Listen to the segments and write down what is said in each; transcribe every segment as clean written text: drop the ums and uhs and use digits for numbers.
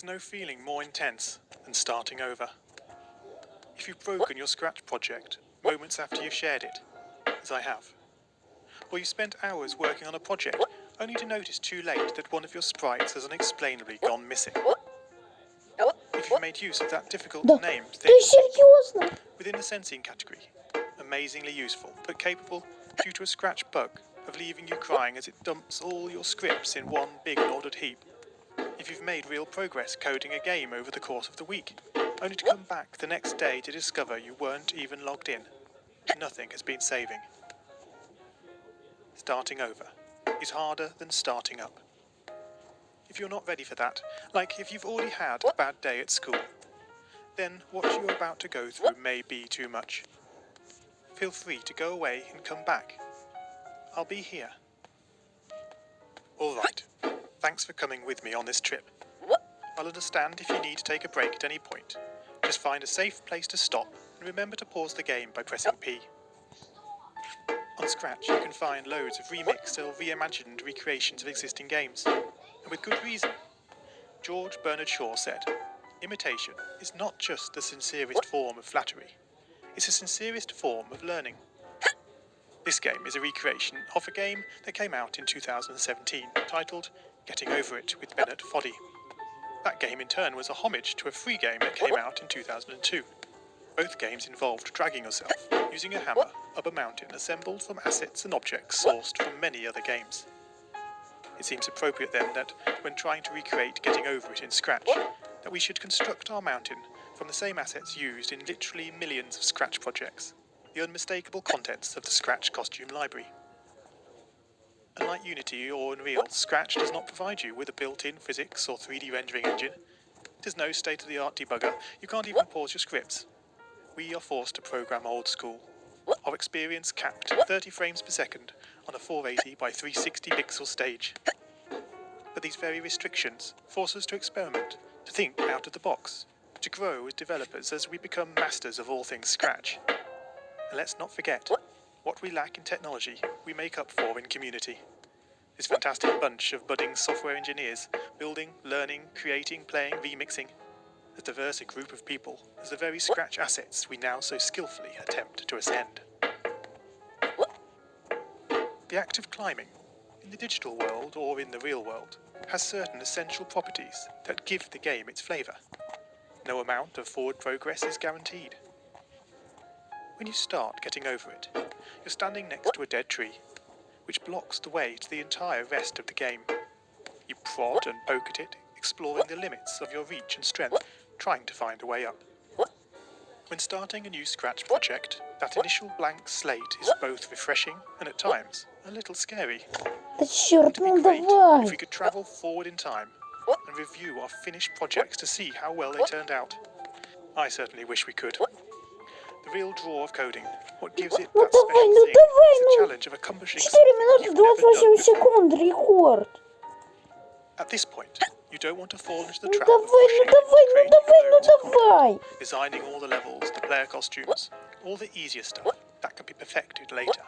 There's no feeling more intense than starting over. If you've broken your Scratch project moments after you've shared it, as I have, or you spent hours working on a project only to notice too late that one of your sprites has unexplainably gone missing. If you've made use of that difficult to name thing within the sensing category, amazingly useful but capable, due to a Scratch bug, of leaving you crying as it dumps all your scripts in one big and ordered heap. If you've made real progress coding a game over the course of the week, only to come back the next day to discover you weren't even logged in, nothing has been saving. Starting over is harder than starting up. If you're not ready for that, like if you've already had a bad day at school, then what you're about to go through may be too much. Feel free to go away and come back. I'll be here. All right. Thanks for coming with me on this trip. I'll understand if you need to take a break at any point. Just find a safe place to stop and remember to pause the game by pressing P. On Scratch you can find loads of remixed or reimagined recreations of existing games. And with good reason. George Bernard Shaw said, "Imitation is not just the sincerest form of flattery, it's the sincerest form of learning." This game is a recreation of a game that came out in 2017, titled Getting Over It with Bennett Foddy. That game in turn was a homage to a free game that came out in 2002. Both games involved dragging yourself, using a hammer, up a mountain assembled from assets and objects sourced from many other games. It seems appropriate then that, when trying to recreate Getting Over It in Scratch, that we should construct our mountain from the same assets used in literally millions of Scratch projects, the unmistakable contents of the Scratch costume library. Unlike Unity or Unreal, Scratch does not provide you with a built-in physics or 3D rendering engine. It has no state-of-the-art debugger. You can't even pause your scripts. We are forced to program old school. Our experience capped at 30 frames per second on a 480 by 360 pixel stage. But these very restrictions force us to experiment, to think out of the box, to grow as developers as we become masters of all things Scratch. And let's not forget, what we lack in technology, we make up for in community. This fantastic bunch of budding software engineers, building, learning, creating, playing, remixing, as diverse a group of people as the very Scratch assets we now so skillfully attempt to ascend. The act of climbing, in the digital world or in the real world, has certain essential properties that give the game its flavour. No amount of forward progress is guaranteed. When you start Getting Over It, you're standing next to a dead tree, which blocks the way to the entire rest of the game. You prod and poke at it, exploring the limits of your reach and strength, trying to find a way up. When starting a new Scratch project, that initial blank slate is both refreshing and at times a little scary. It'd be great if we could travel forward in time and review our finished projects to see how well they turned out. I certainly wish we could. The real draw of coding, what gives it that special thing, is the challenge of accomplishing something you've never done before. At this point, you don't want to fall into the trap of pushing and creating loads of content, designing all the levels, the player costumes, all the easier stuff that can be perfected later.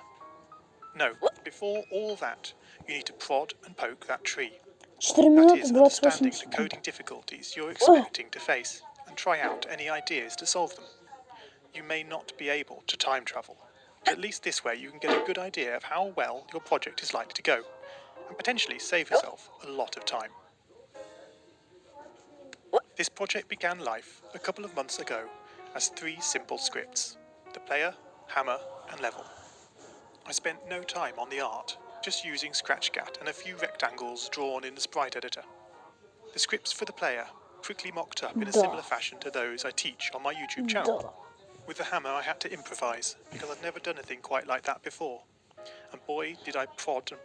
No, before all that, you need to prod and poke that tree. That is, understanding the coding difficulties you're expecting to face, and try out any ideas to solve them. You may not be able to time travel, but at least this way you can get a good idea of how well your project is likely to go, and potentially save yourself a lot of time. This project began life a couple of months ago as 3 simple scripts: the player, hammer, and level. I spent no time on the art, just using ScratchGAT and a few rectangles drawn in the sprite editor. The scripts for the player quickly mocked up in a similar fashion to those I teach on my YouTube channel. With the hammer I had to improvise, because I'd never done anything quite like that before. And boy, did I prod and